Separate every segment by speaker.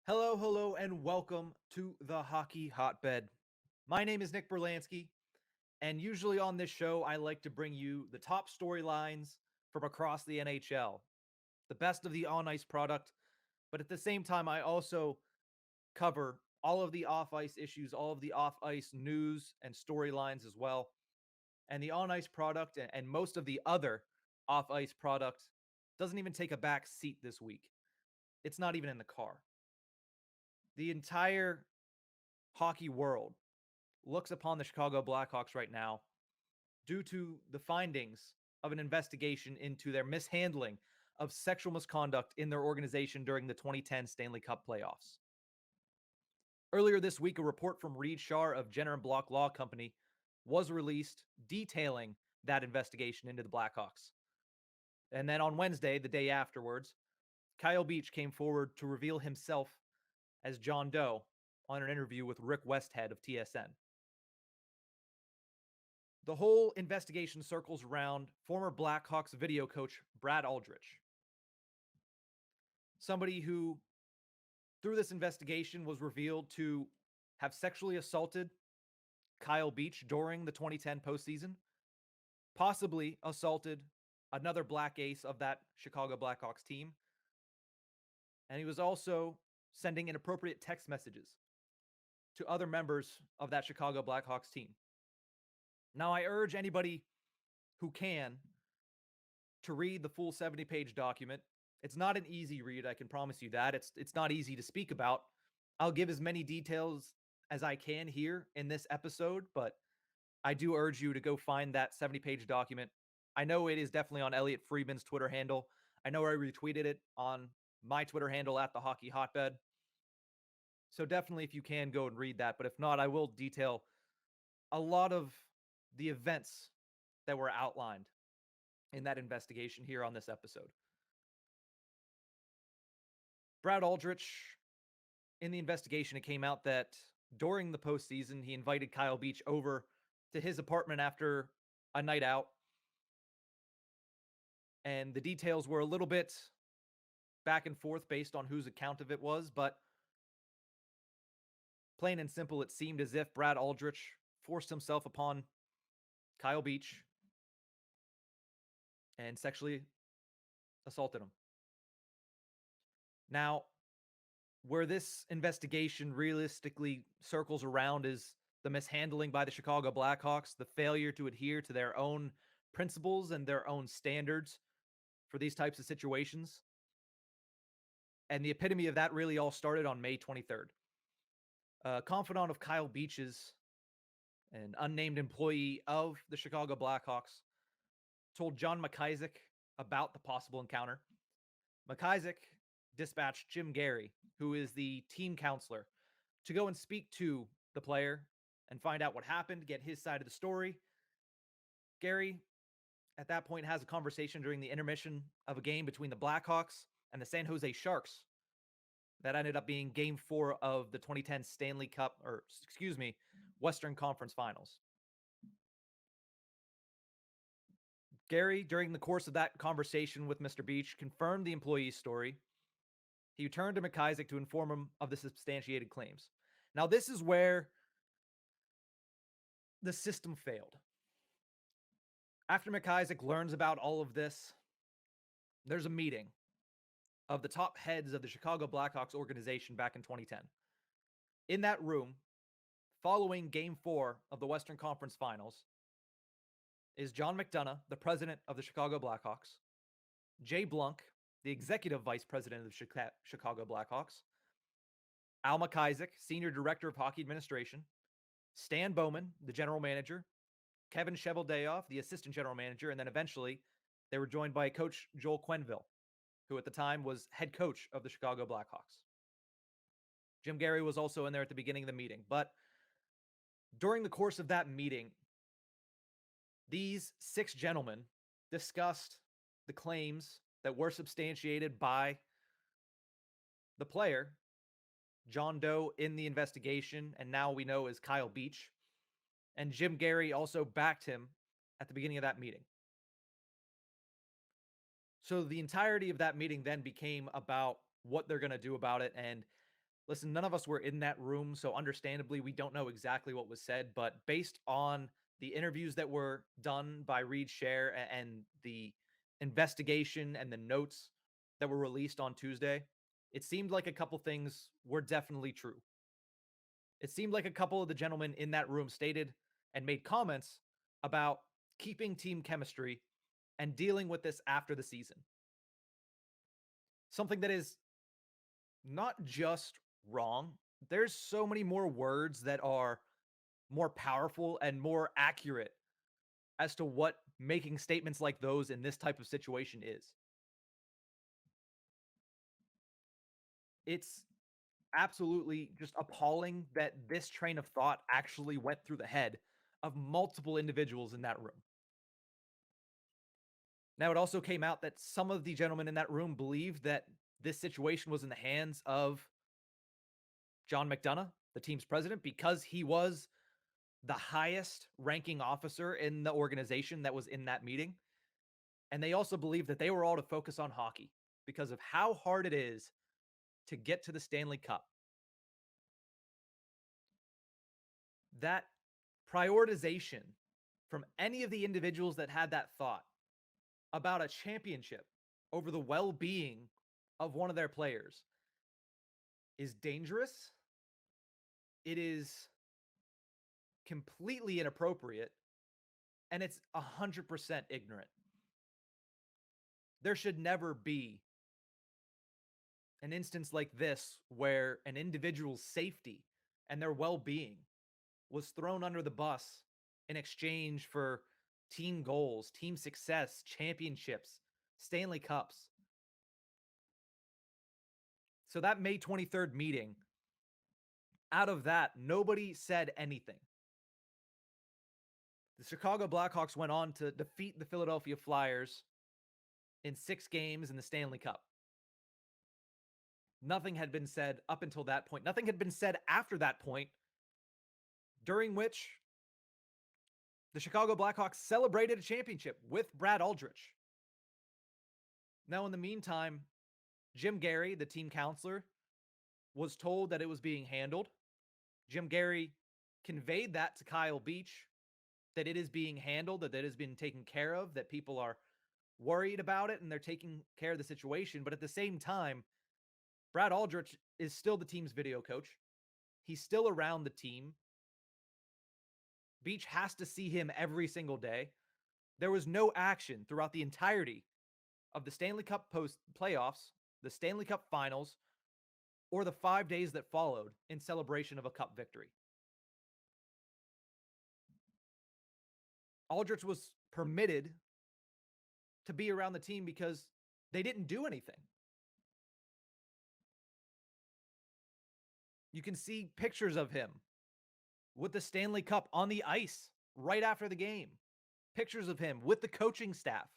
Speaker 1: Hello, and welcome to the Hockey Hotbed. My name is Nick Brlansky, and usually on this show, I like to bring you the top storylines from across the NHL, the best of the on ice product, but at the same time, I also cover all of the off ice issues, all of the off ice news and storylines as well. And the on ice product and most of the other off ice product doesn't even take a back seat this week. It's not even in the car. The entire hockey world looks upon the Chicago Blackhawks right now due to the findings of an investigation into their mishandling of sexual misconduct in their organization during the 2010 Stanley Cup Playoffs. Earlier this week, a report from Reed Shar of Jenner and Block Law Company was released detailing that investigation into the Blackhawks. And then on Wednesday, the day afterwards, Kyle Beach came forward to reveal himself as John Doe on an interview with Rick Westhead of TSN. The whole investigation circles around former Blackhawks video coach Brad Aldrich, somebody who, through this investigation, was revealed to have sexually assaulted Kyle Beach during the 2010 postseason, possibly assaulted another Black Ace of that Chicago Blackhawks team, and he was also sending inappropriate text messages to other members of that Chicago Blackhawks team. Now, I urge anybody who can to read the full 70-page document. It's not an easy read, I can promise you that. It's not easy to speak about. I'll give as many details as I can here in this episode, but I do urge you to go find that 70-page document. I know it is definitely on Elliot Friedman's Twitter handle. I know I retweeted it on my Twitter handle at the Hockey Hotbed. So definitely, if you can, go and read that. But if not, I will detail a lot of the events that were outlined in that investigation here on this episode. Brad Aldrich, in the investigation, it came out that during the postseason, he invited Kyle Beach over to his apartment after a night out. And the details were a little bit back and forth based on whose account of it was, but plain and simple, it seemed as if Brad Aldrich forced himself upon Kyle Beach and sexually assaulted him. Now, where this investigation realistically circles around is the mishandling by the Chicago Blackhawks, the failure to adhere to their own principles and their own standards for these types of situations. And the epitome of that really all started on May 23rd. A confidant of Kyle Beach's, an unnamed employee of the Chicago Blackhawks, told John McIsaac about the possible encounter. McIsaac dispatched Jim Gary, who is the team counselor, to go and speak to the player and find out what happened, get his side of the story. Gary, at that point, has a conversation during the intermission of a game between the Blackhawks and the San Jose Sharks. That ended up being game 4 of the 2010 Western Conference Finals. Gary, during the course of that conversation with Mr. Beach, confirmed the employee's story. He turned to McIsaac to inform him of the substantiated claims. Now, this is where the system failed. After McIsaac learns about all of this, there's a meeting of the top heads of the Chicago Blackhawks organization back in 2010. In that room, following Game 4 of the Western Conference Finals, is John McDonough, the president of the Chicago Blackhawks, Jay Blunk, the executive vice president of the Chicago Blackhawks, Al McIsaac, senior director of hockey administration, Stan Bowman, the general manager, Kevin Cheveldayoff, the assistant general manager, and then eventually they were joined by coach Joel Quenneville, who at the time was head coach of the Chicago Blackhawks. Jim Gary was also in there at the beginning of the meeting, but during the course of that meeting, these 6 gentlemen discussed the claims that were substantiated by the player, John Doe, in the investigation, and now we know as Kyle Beach. And Jim Gary also backed him at the beginning of that meeting. So the entirety of that meeting then became about what they're going to do about it. And Listen, none of us were in that room, so understandably, we don't know exactly what was said, but based on the interviews that were done by Reed Scher and the investigation and the notes that were released on Tuesday, it seemed like a couple things were definitely true. It seemed like a couple of the gentlemen in that room stated and made comments about keeping team chemistry and dealing with this after the season. Something that is not just wrong. There's so many more words that are more powerful and more accurate as to what making statements like those in this type of situation is. It's absolutely just appalling that this train of thought actually went through the head of multiple individuals in that room. Now, it also came out that some of the gentlemen in that room believed that this situation was in the hands of John McDonough, the team's president, because he was the highest ranking officer in the organization that was in that meeting. And they also believed that they were all to focus on hockey because of how hard it is to get to the Stanley Cup. That prioritization from any of the individuals that had that thought about a championship over the well being of one of their players is dangerous. It is completely inappropriate. And it's 100% ignorant. There should never be an instance like this where an individual's safety and their well being was thrown under the bus in exchange for team goals, team success, championships, Stanley Cups. So that May 23rd meeting, out of that, nobody said anything. The Chicago Blackhawks went on to defeat the Philadelphia Flyers in 6 games in the Stanley Cup. Nothing had been said up until that point. Nothing had been said after that point, during which the Chicago Blackhawks celebrated a championship with Brad Aldrich. Now, in the meantime, Jim Gary, the team counselor, was told that it was being handled. Jim Gary conveyed that to Kyle Beach, that it is being handled, that it has been taken care of, that people are worried about it and they're taking care of the situation. But at the same time, Brad Aldrich is still the team's video coach. He's still around the team. Beach has to see him every single day. There was no action throughout the entirety of the Stanley Cup playoffs, the Stanley Cup finals, or the 5 days that followed in celebration of a cup victory. Aldrich was permitted to be around the team because they didn't do anything. You can see pictures of him with the Stanley Cup on the ice right after the game. Pictures of him with the coaching staff.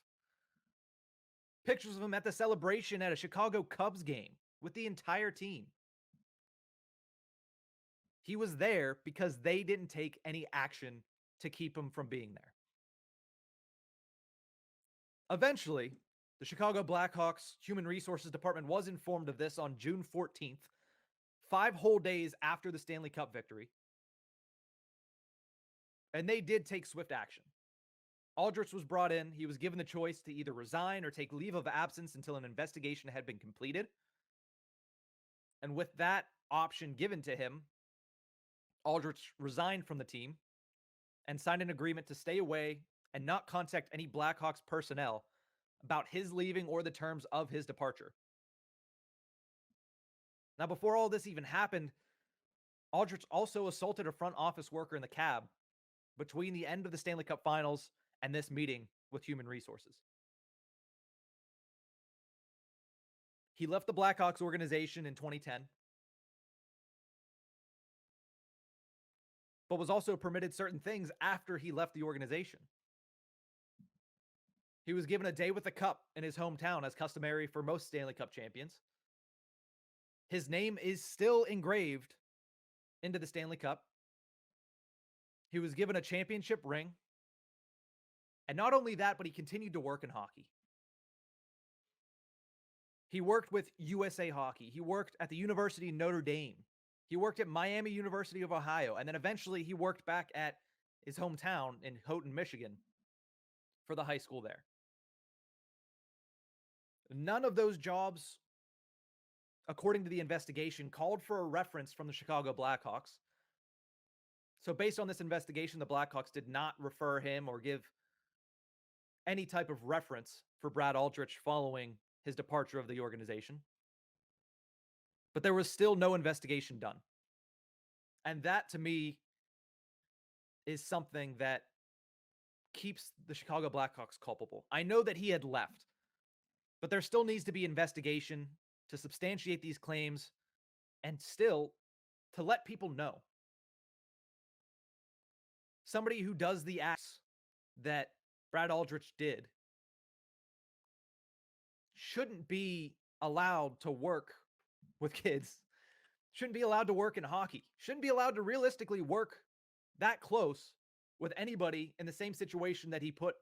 Speaker 1: Pictures of him at the celebration at a Chicago Cubs game with the entire team. He was there because they didn't take any action to keep him from being there. Eventually, the Chicago Blackhawks Human Resources Department was informed of this on June 14th, 5 whole days after the Stanley Cup victory. And they did take swift action. Aldrich was brought in. He was given the choice to either resign or take leave of absence until an investigation had been completed. And with that option given to him, Aldrich resigned from the team and signed an agreement to stay away and not contact any Blackhawks personnel about his leaving or the terms of his departure. Now, before all this even happened, Aldrich also assaulted a front office worker in the cab between the end of the Stanley Cup Finals and this meeting with Human Resources. He left the Blackhawks organization in 2010, but was also permitted certain things after he left the organization. He was given a day with the cup in his hometown, as customary for most Stanley Cup champions. His name is still engraved into the Stanley Cup. He was given a championship ring. And not only that, but he continued to work in hockey. He worked with USA Hockey. He worked at the University of Notre Dame. He worked at Miami University of Ohio. And then eventually he worked back at his hometown in Houghton, Michigan for the high school there. None of those jobs, according to the investigation, called for a reference from the Chicago Blackhawks. So based on this investigation, the Blackhawks did not refer him or give any type of reference for Brad Aldrich following his departure of the organization. But there was still no investigation done. And that, to me, is something that keeps the Chicago Blackhawks culpable. I know that he had left, but there still needs to be investigation to substantiate these claims and still to let people know. Somebody who does the acts that Brad Aldrich did shouldn't be allowed to work with kids, shouldn't be allowed to work in hockey, shouldn't be allowed to realistically work that close with anybody in the same situation that he put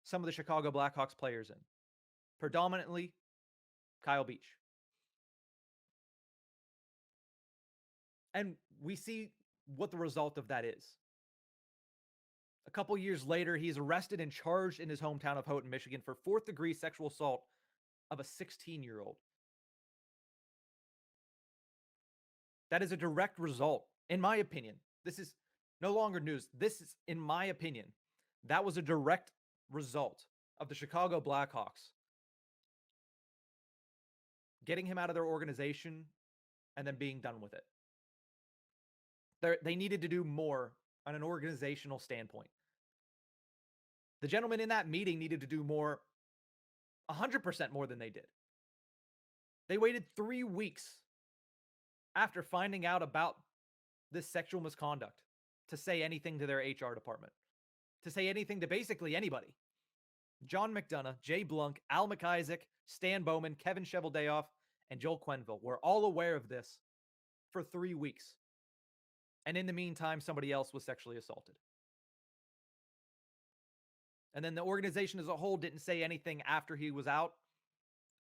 Speaker 1: some of the Chicago Blackhawks players in. Predominantly Kyle Beach. And we see what the result of that is. A couple years later, he is arrested and charged in his hometown of Houghton, Michigan for fourth-degree sexual assault of a 16-year-old. That is a direct result, in my opinion. This is no longer news. This is, in my opinion, that was a direct result of the Chicago Blackhawks getting him out of their organization and then being done with it. They needed to do more on an organizational standpoint. The gentlemen in that meeting needed to do more, 100% more than they did. They waited 3 weeks after finding out about this sexual misconduct to say anything to their HR department, to say anything to basically anybody. John McDonough, Jay Blunk, Al McIsaac, Stan Bowman, Kevin Cheveldayoff, and Joel Quenneville were all aware of this for 3 weeks. And in the meantime, somebody else was sexually assaulted. And then the organization as a whole didn't say anything after he was out.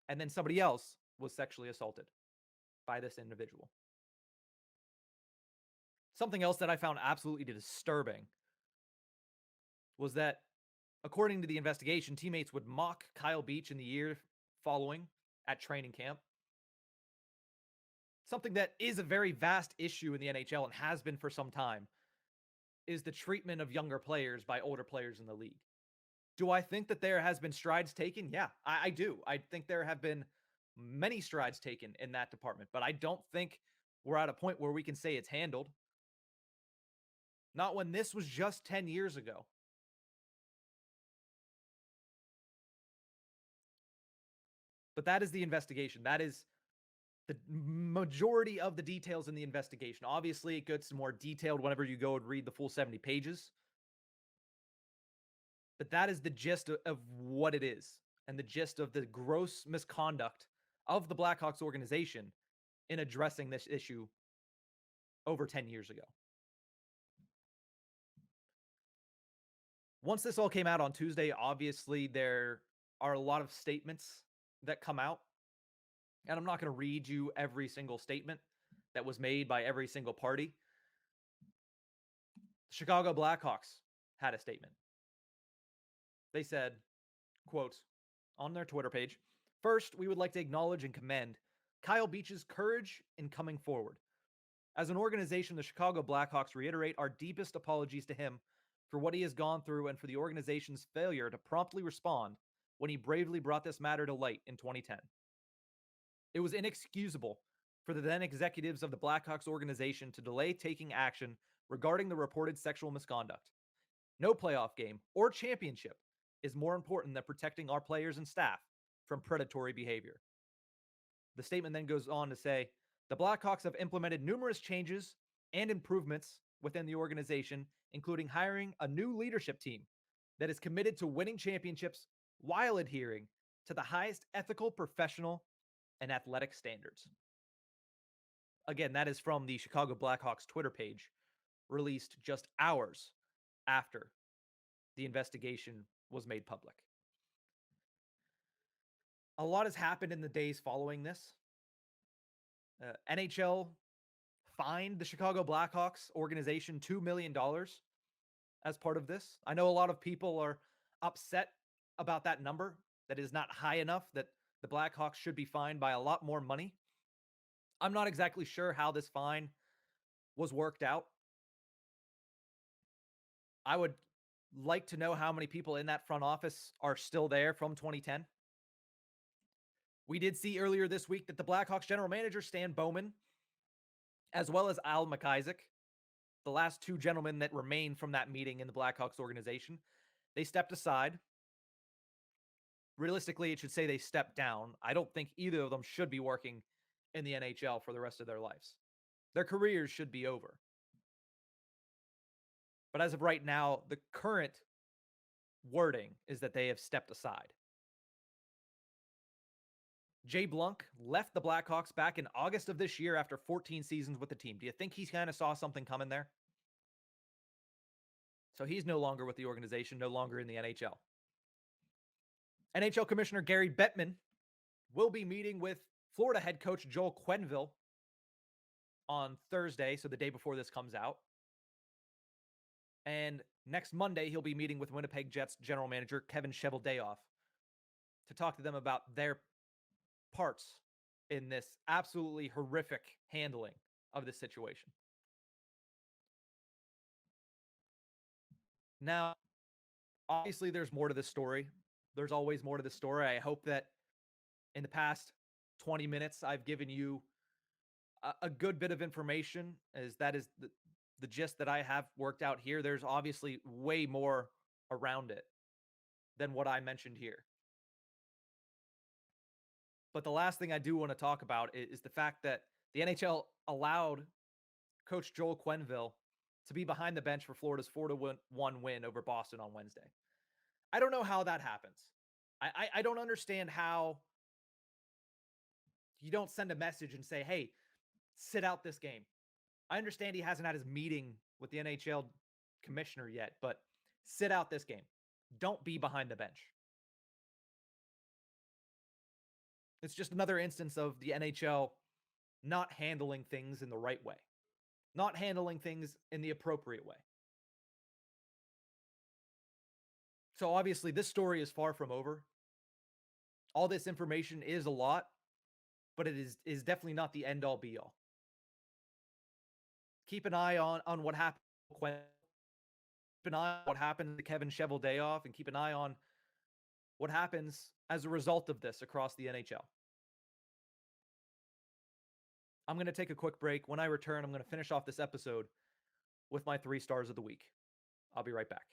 Speaker 1: And then somebody else was sexually assaulted by this individual. Something else that I found absolutely disturbing was that, according to the investigation, teammates would mock Kyle Beach in the year following at training camp. Something that is a very vast issue in the NHL and has been for some time is the treatment of younger players by older players in the league. Do I think that there has been strides taken? Yeah, I do. I think there have been many strides taken in that department, but I don't think we're at a point where we can say it's handled. Not when this was just 10 years ago. But that is the investigation. That is the majority of the details in the investigation. Obviously, it gets more detailed whenever you go and read the full 70 pages. But that is the gist of what it is, and the gist of the gross misconduct of the Blackhawks organization in addressing this issue over 10 years ago. Once this all came out on Tuesday, obviously there are a lot of statements that come out. And I'm not going to read you every single statement that was made by every single party. The Chicago Blackhawks had a statement. They said, quote, on their Twitter page, "First, we would like to acknowledge and commend Kyle Beach's courage in coming forward. As an organization, the Chicago Blackhawks reiterate our deepest apologies to him for what he has gone through and for the organization's failure to promptly respond when he bravely brought this matter to light in 2010. It was inexcusable for the then executives of the Blackhawks organization to delay taking action regarding the reported sexual misconduct. No playoff game or championship is more important than protecting our players and staff from predatory behavior." The statement then goes on to say, "The Blackhawks have implemented numerous changes and improvements within the organization, including hiring a new leadership team that is committed to winning championships while adhering to the highest ethical, professional, and athletic standards." Again, that is from the Chicago Blackhawks Twitter page, released just hours after the investigation was made public. A lot has happened in the days following this. NHL fined the Chicago Blackhawks organization $2 million as part of this. I know a lot of people are upset about that number. That is not high enough, that the Blackhawks should be fined by a lot more money. I'm not exactly sure how this fine was worked out. I would like to know how many people in that front office are still there from 2010. We did see earlier this week that the Blackhawks general manager, Stan Bowman, as well as Al McIsaac, the last two gentlemen that remain from that meeting in the Blackhawks organization, they stepped aside. Realistically, it should say they stepped down. I don't think either of them should be working in the NHL for the rest of their lives. Their careers should be over. But as of right now, the current wording is that they have stepped aside. Jay Blunk left the Blackhawks back in August of this year after 14 seasons with the team. Do you think he kind of saw something coming there? So he's no longer with the organization, no longer in the NHL. NHL Commissioner Gary Bettman will be meeting with Florida head coach Joel Quenneville on Thursday, so the day before this comes out. And next Monday, he'll be meeting with Winnipeg Jets general manager Kevin Cheveldayoff to talk to them about their parts in this absolutely horrific handling of this situation. Now, obviously, there's more to this story. There's always more to this story. I hope that in the past 20 minutes, I've given you a good bit of information, as that is the gist that I have worked out here. There's obviously way more around it than what I mentioned here. But the last thing I do want to talk about is the fact that the NHL allowed Coach Joel Quenneville to be behind the bench for Florida's 4-1 win over Boston on Wednesday. I don't know how that happens. I don't understand how you don't send a message and say, hey, sit out this game. I understand he hasn't had his meeting with the NHL commissioner yet, but sit out this game. Don't be behind the bench. It's just another instance of the NHL not handling things in the right way, not handling things in the appropriate way. So obviously, this story is far from over. All this information is a lot, but it is definitely not the end all be all. Keep an eye on what happened. Keep an eye on what happened to Kevin Cheveldayoff, and keep an eye on what happens as a result of this across the NHL. I'm going to take a quick break. When I return, I'm going to finish off this episode with my 3 stars of the week. I'll be right back.